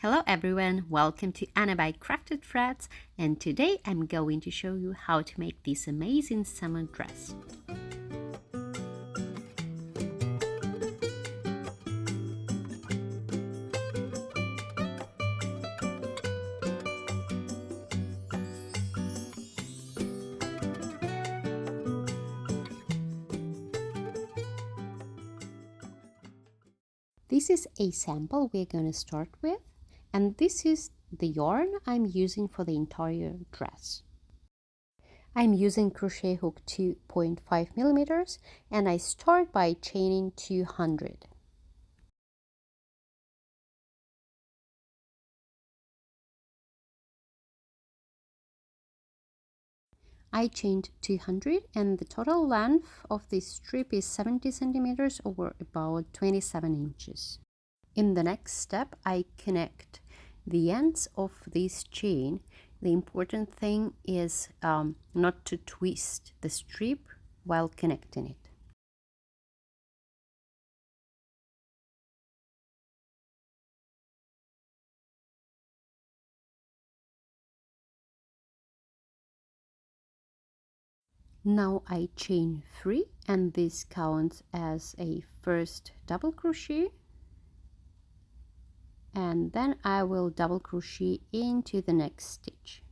Hello everyone, welcome to Anna by Crafted Threads, and today I'm going to show you how to make this amazing summer dress. This is a sample we're going to start with, and this is the yarn I'm using for the entire dress. I'm using crochet hook 2.5 millimeters, and I start by chaining 200. I chained 200 and the total length of this strip is 70 centimeters or about 27 inches. In the next step, I connect the ends of this chain. The important thing is not to twist the strip while connecting it. Now I chain 3 and this counts as a first double crochet, and then I will double crochet into the next stitch.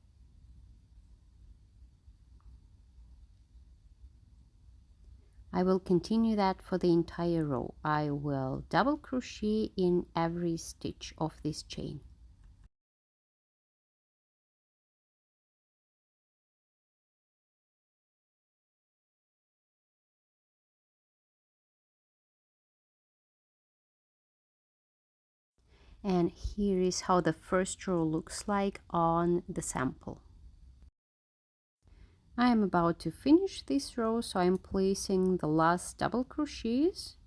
I will continue that for the entire row. I will double crochet in every stitch of this chain. And here is how the first row looks like on the sample. I am about to finish this row, so I'm placing the last double crochets,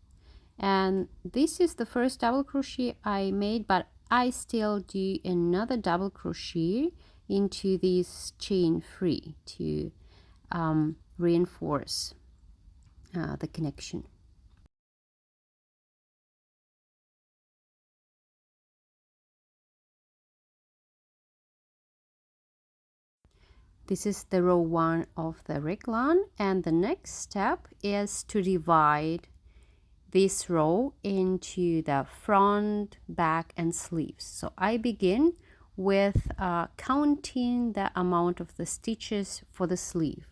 and this is the first double crochet I made, but I still do another double crochet into this chain 3 to reinforce the connection. This is the row 1 of the Raglan, and the next step is to divide this row into the front, back, and sleeves. So I begin with counting the amount of the stitches for the sleeve.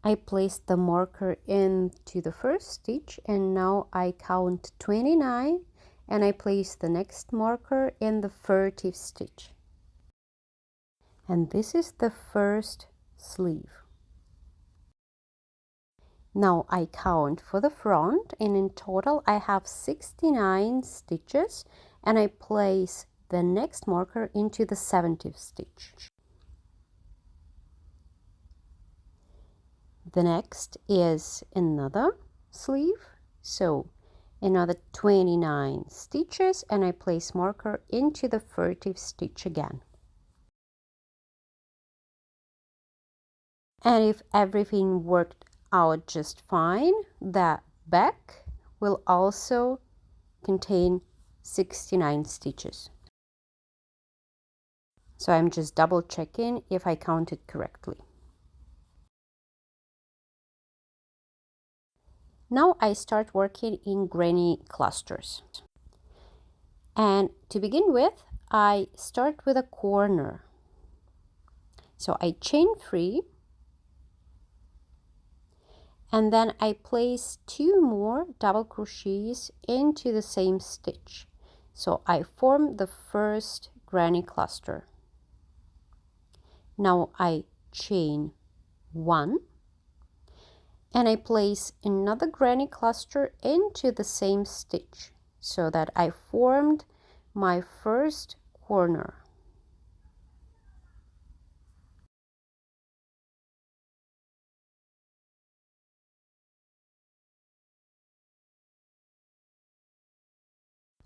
I place the marker into the first stitch, and now I count 29, and I place the next marker in the 30th stitch. And this is the first sleeve. Now I count for the front, and in total I have 69 stitches, and I place the next marker into the 70th stitch. The next is another sleeve, so another 29 stitches, and I place marker into the 30th stitch again. And if everything worked out just fine, the back will also contain 69 stitches. So I'm just double checking if I counted correctly. Now I start working in granny clusters. And to begin with, I start with a corner. So I chain 3, and then I place 2 more double crochets into the same stitch. So I form the first granny cluster. Now I chain 1, and I place another granny cluster into the same stitch, so that I formed my first corner.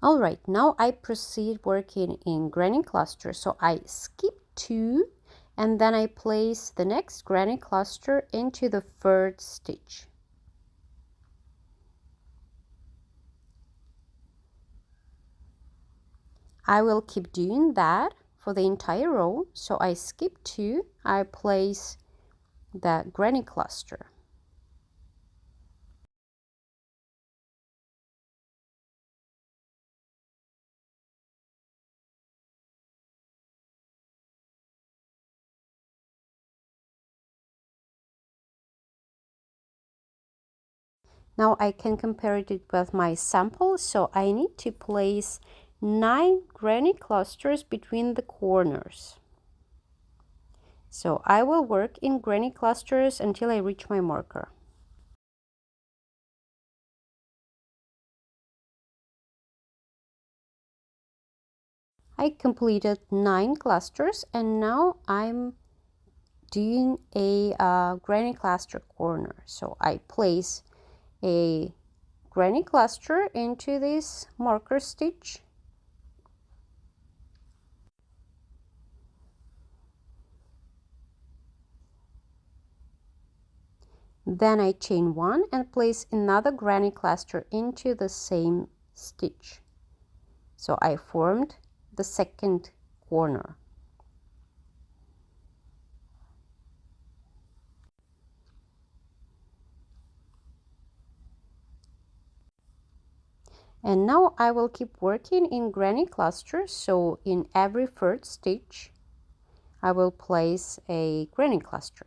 Alright, now I proceed working in granny cluster. So I skip 2, and then I place the next granny cluster into the 3rd stitch. I will keep doing that for the entire row. So I skip 2, I place the granny cluster. Now I can compare it with my sample, so I need to place 9 granny clusters between the corners. So I will work in granny clusters until I reach my marker. I completed 9 clusters and now I'm doing a granny cluster corner. So I place a granny cluster into this marker stitch. Then I chain 1 and place another granny cluster into the same stitch. So I formed the second corner. And now I will keep working in granny clusters. So in every third stitch, I will place a granny cluster.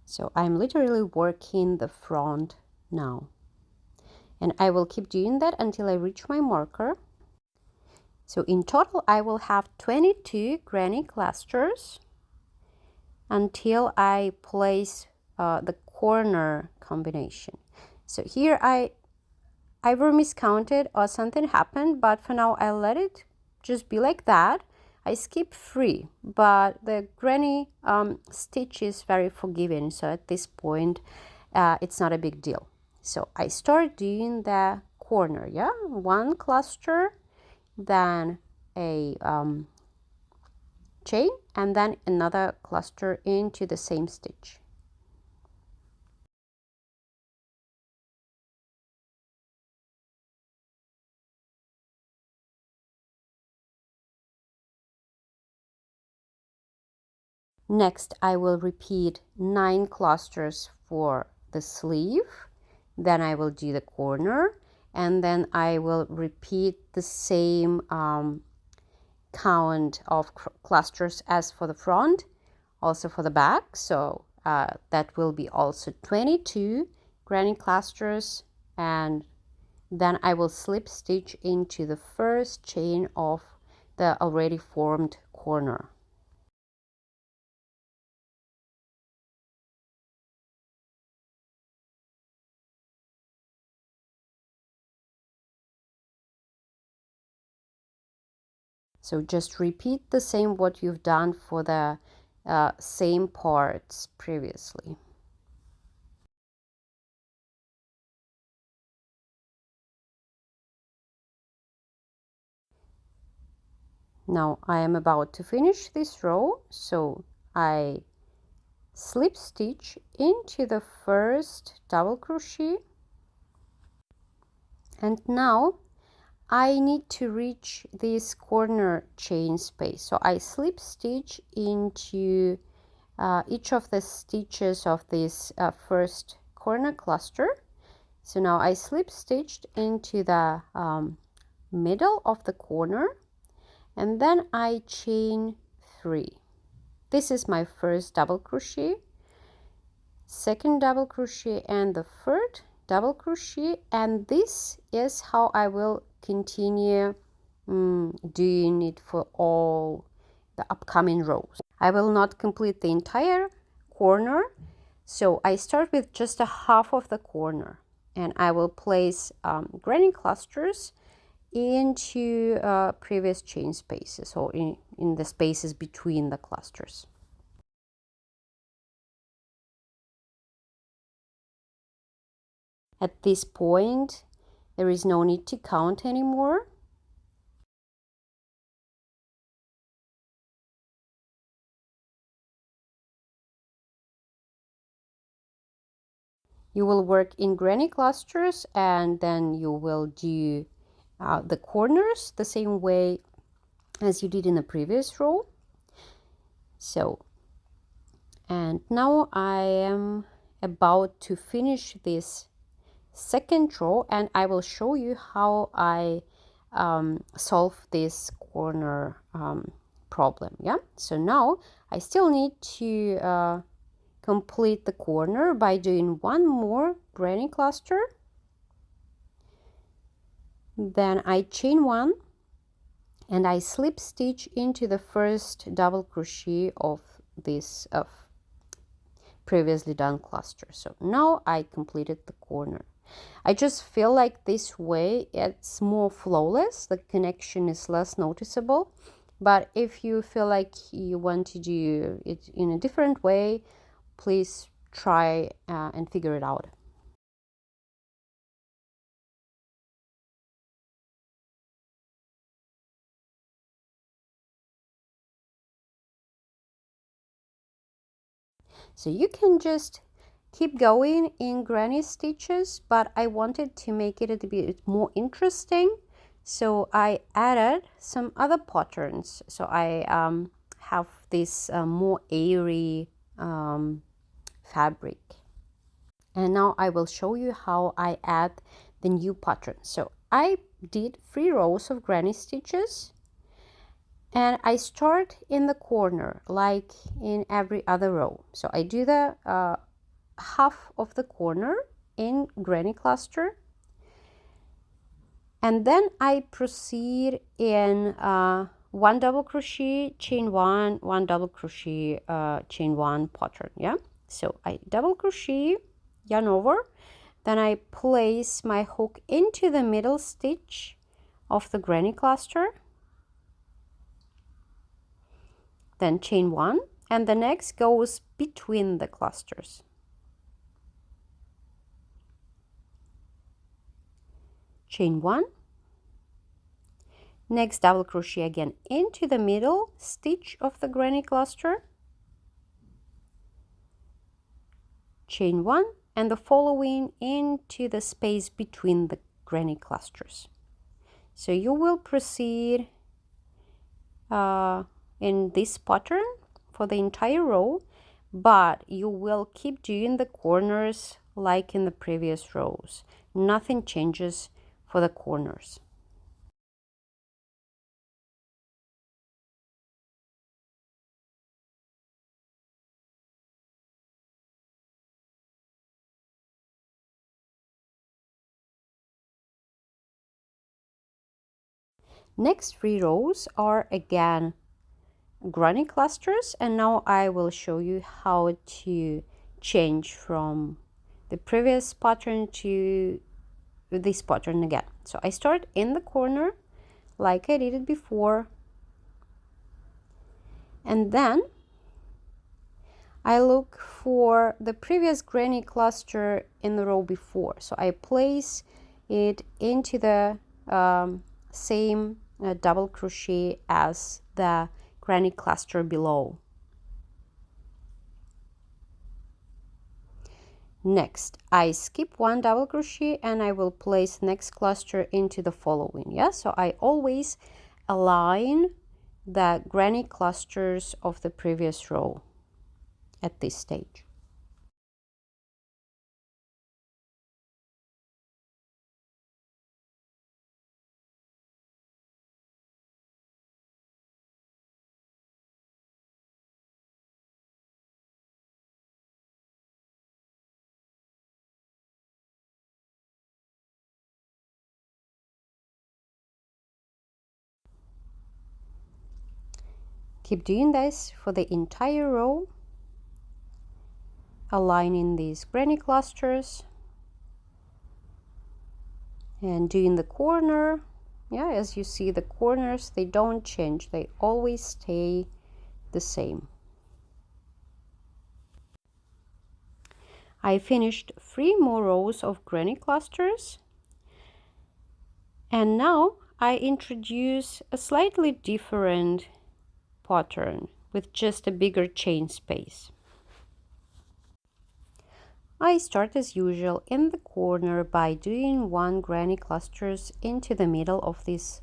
So I'm literally working the front now. And I will keep doing that until I reach my marker. So in total, I will have 22 granny clusters until I place the corner combination. So here I either miscounted or something happened, but for now I let it just be like that. I skip 3, but the granny stitch is very forgiving, so at this point it's not a big deal. So I start doing the corner, yeah, 1 cluster, then a chain, and then another cluster into the same stitch. Next, I will repeat 9 clusters for the sleeve, then I will do the corner, and then I will repeat the same count of clusters as for the front, also for the back. So that will be also 22 granny clusters, and then I will slip stitch into the first chain of the already formed corner. So just repeat the same what you've done for the same parts previously. Now I am about to finish this row, so I slip stitch into the first double crochet, and now I need to reach this corner chain space. So I slip stitch into each of the stitches of this first corner cluster. So now I slip stitched into the middle of the corner, and then I chain 3. This is my first double crochet, second double crochet, and the third double crochet, and this is how I will continue doing it for all the upcoming rows. I will not complete the entire corner, so I start with just a half of the corner, and I will place granny clusters into previous chain spaces, or in the spaces between the clusters. At this point, there is no need to count anymore. You will work in granny clusters, and then you will do the corners the same way as you did in the previous row. So, and now I am about to finish this second row, and I will show you how I solve this corner problem. Yeah, so now I still need to complete the corner by doing one more granny cluster. Then I chain one and I slip stitch into the first double crochet of this previously done cluster. So now I completed the corner. I just feel like this way it's more flawless, the connection is less noticeable. But if you feel like you want to do it in a different way, please try and figure it out. So you can just keep going in granny stitches, but I wanted to make it a bit more interesting, so I added some other patterns. So I have this more airy fabric, and now I will show you how I add the new pattern. So I did 3 rows of granny stitches, and I start in the corner like in every other row. So I do the half of the corner in granny cluster, and then I proceed in 1 double crochet, chain 1, 1 double crochet, chain 1 pattern. Yeah, so I double crochet, yarn over, then I place my hook into the middle stitch of the granny cluster, then chain 1, and the next goes between the clusters. Chain 1, next double crochet again into the middle stitch of the granny cluster, chain 1, and the following into the space between the granny clusters. So you will proceed in this pattern for the entire row, but you will keep doing the corners like in the previous rows. Nothing changes for the corners. Next 3 rows are again granny clusters, and now I will show you how to change from the previous pattern to this pattern again. So I start in the corner like I did it before, and then I look for the previous granny cluster in the row before. So I place it into the same double crochet as the granny cluster below. Next, I skip 1 double crochet and I will place next cluster into the following. Yeah, so I always align the granny clusters of the previous row at this stage. Keep doing this for the entire row, aligning these granny clusters and doing the corner. Yeah, as you see, the corners, they don't change, they always stay the same. I finished 3 more rows of granny clusters, and now I introduce a slightly different pattern with just a bigger chain space. I start as usual in the corner by doing 1 granny clusters into the middle of this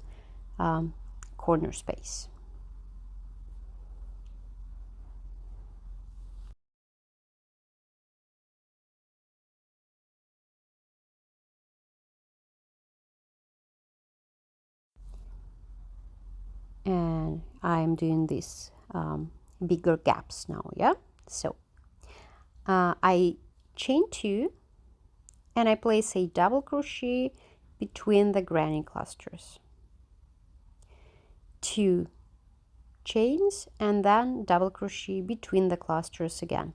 corner space. And I'm doing these bigger gaps now, yeah? So I chain 2 and I place a double crochet between the granny clusters. 2 chains and then double crochet between the clusters again.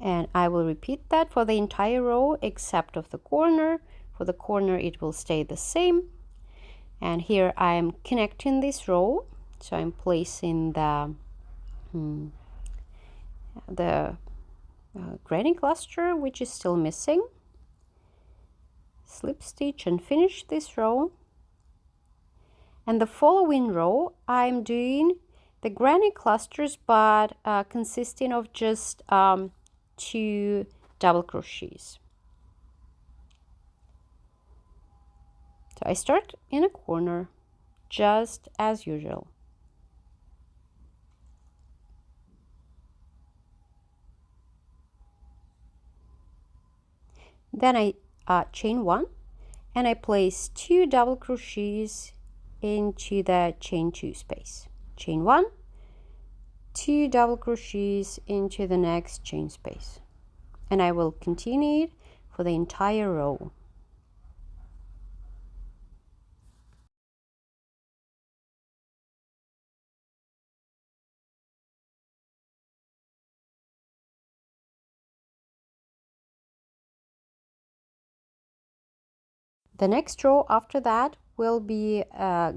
And I will repeat that for the entire row except of the corner. For the corner it will stay the same. And here I am connecting this row, so I'm placing the granny cluster which is still missing, slip stitch and finish this row. And the following row I'm doing the granny clusters, but consisting of just 2 double crochets. So I start in a corner just as usual. Then I chain 1 and I place 2 double crochets into the chain 2 space. Chain 1, 2 double crochets into the next chain space, and I will continue it for the entire row. The next row after that will be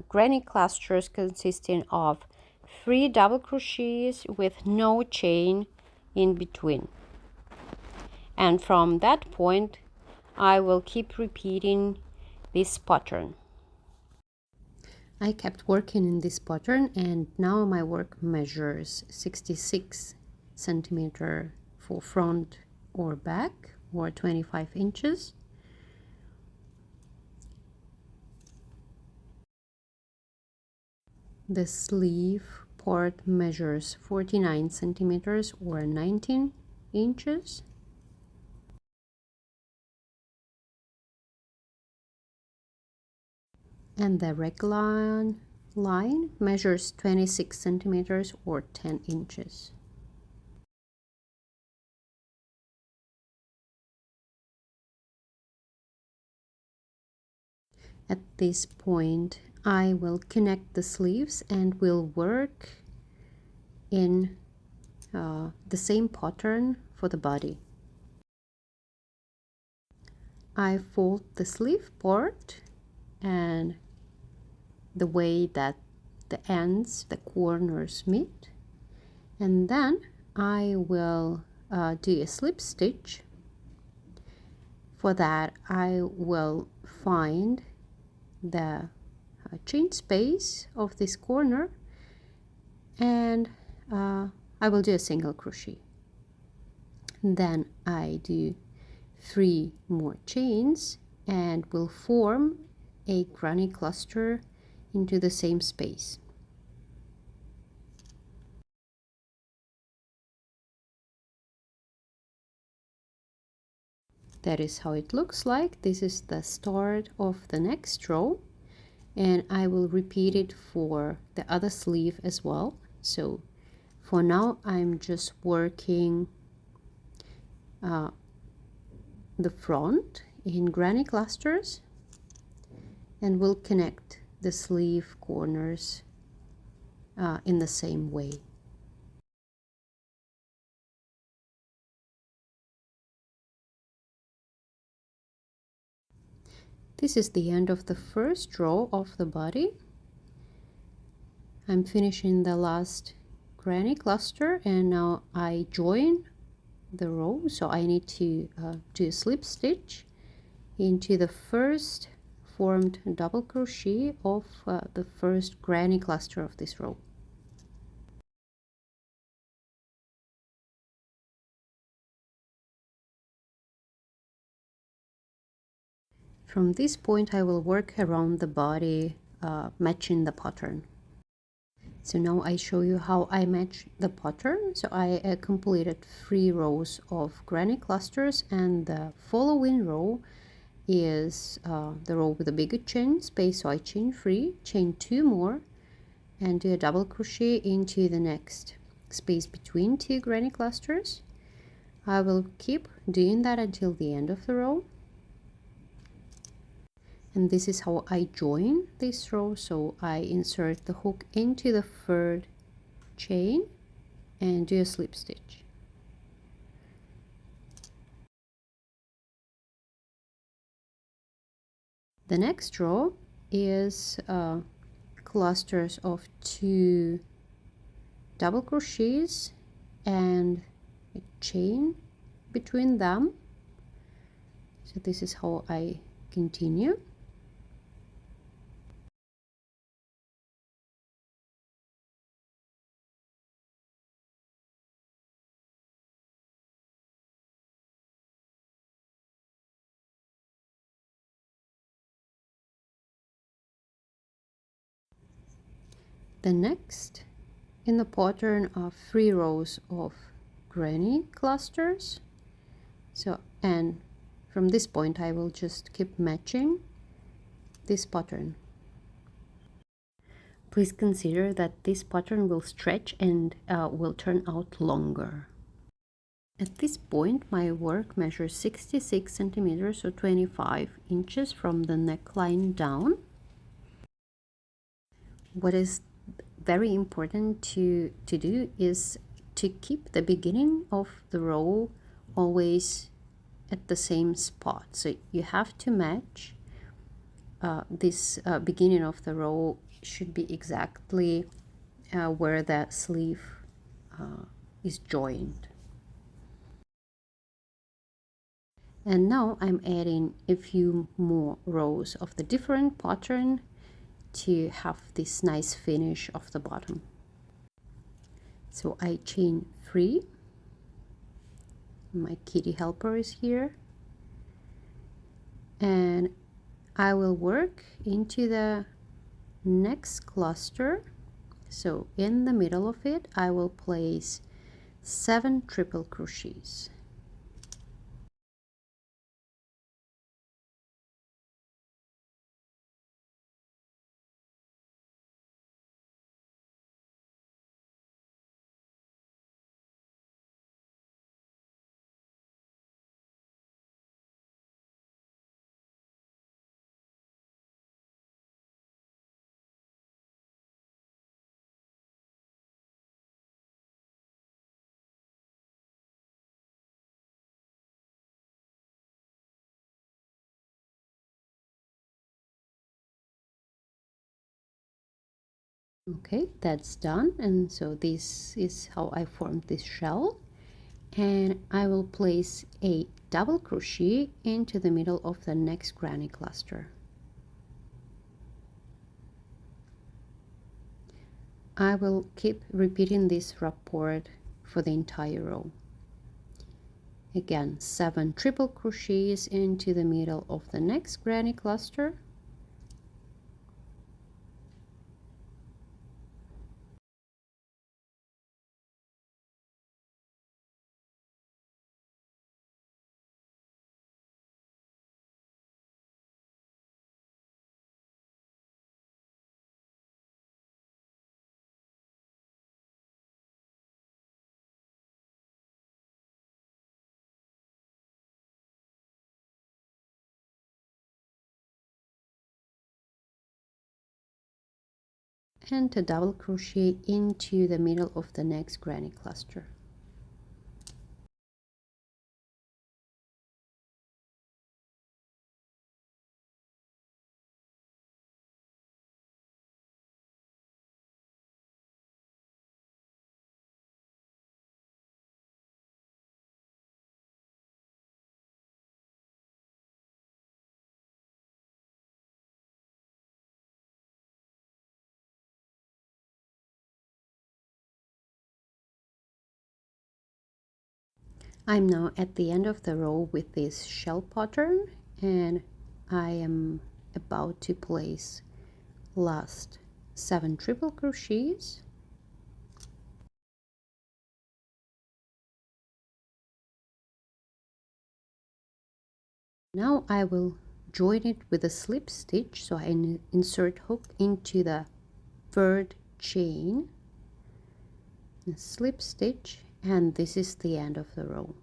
granny clusters consisting of 3 double crochets with no chain in between. And from that point, I will keep repeating this pattern. I kept working in this pattern, and now my work measures 66 centimeter for front or back, or 25 inches. The sleeve part measures 49 centimeters or 19 inches. And the Raglan line measures 26 centimeters or 10 inches. At this point, I will connect the sleeves and will work in the same pattern for the body. I fold the sleeve part and the way that the ends, the corners meet, and then I will do a slip stitch. For that, I will find the chain space of this corner, and I will do a single crochet. Then I do 3 more chains and will form a granny cluster into the same space. That is how it looks like. This is the start of the next row, and I will repeat it for the other sleeve as well. So for now I'm just working the front in granny clusters, and will connect the sleeve corners in the same way. This is the end of the first row of the body. I'm finishing the last granny cluster, and now I join the row, so I need to do a slip stitch into the first formed double crochet of the first granny cluster of this row. From this point I will work around the body, matching the pattern. So now I show you how I match the pattern. So I completed 3 rows of granny clusters, and the following row is the row with the bigger chain space. So I chain 3, chain 2 more, and do a double crochet into the next space between 2 granny clusters. I will keep doing that until the end of the row. And this is how I join this row. So I insert the hook into the third chain and do a slip stitch. The next row is clusters of 2 double crochets and a chain between them. So this is how I continue. The next in the pattern are 3 rows of granny clusters. So, and from this point I will just keep matching this pattern. Please consider that this pattern will stretch and will turn out longer. At this point my work measures 66 centimeters or 25 inches from the neckline down. What is very important to do is to keep the beginning of the row always at the same spot. So you have to match this beginning of the row should be exactly where the sleeve is joined. And now I'm adding a few more rows of the different pattern to have this nice finish of the bottom. So I chain 3. My kitty helper is here, and I will work into the next cluster. So in the middle of it I will place 7 triple crochets. Okay, that's done, and so this is how I formed this shell. And I will place a double crochet into the middle of the next granny cluster. I will keep repeating this rapport for the entire row. Again, 7 triple crochets into the middle of the next granny cluster. And a double crochet into the middle of the next granny cluster. I'm now at the end of the row with this shell pattern, and I am about to place last 7 triple crochets. Now I will join it with a slip stitch, so I insert hook into the third chain, a slip stitch, and this is the end of the row.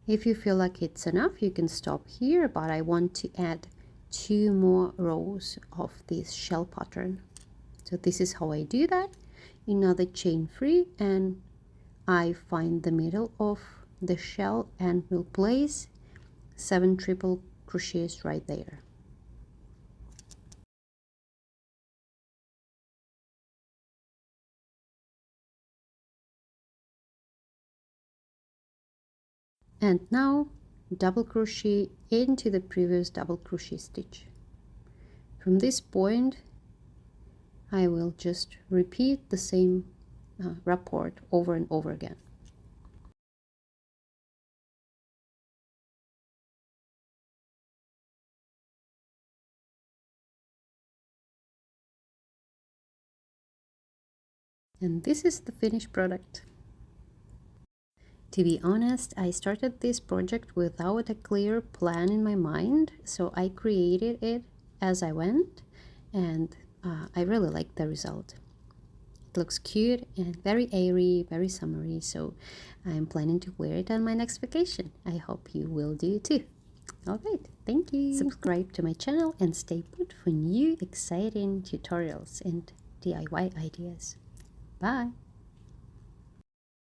If you feel like it's enough, you can stop here, but I want to add 2 more rows of this shell pattern. So this is how I do that. Another chain 3, and I find the middle of the shell and will place 7 triple crochets right there. And now double crochet into the previous double crochet stitch. From this point I will just repeat the same rapport over and over again. And this is the finished product. To be honest, I started this project without a clear plan in my mind, so I created it as I went, and I really like the result. It looks cute and very airy, very summery, so I'm planning to wear it on my next vacation. I hope you will do too. Alright, thank you. Subscribe to my channel and stay put for new exciting tutorials and DIY ideas. Bye!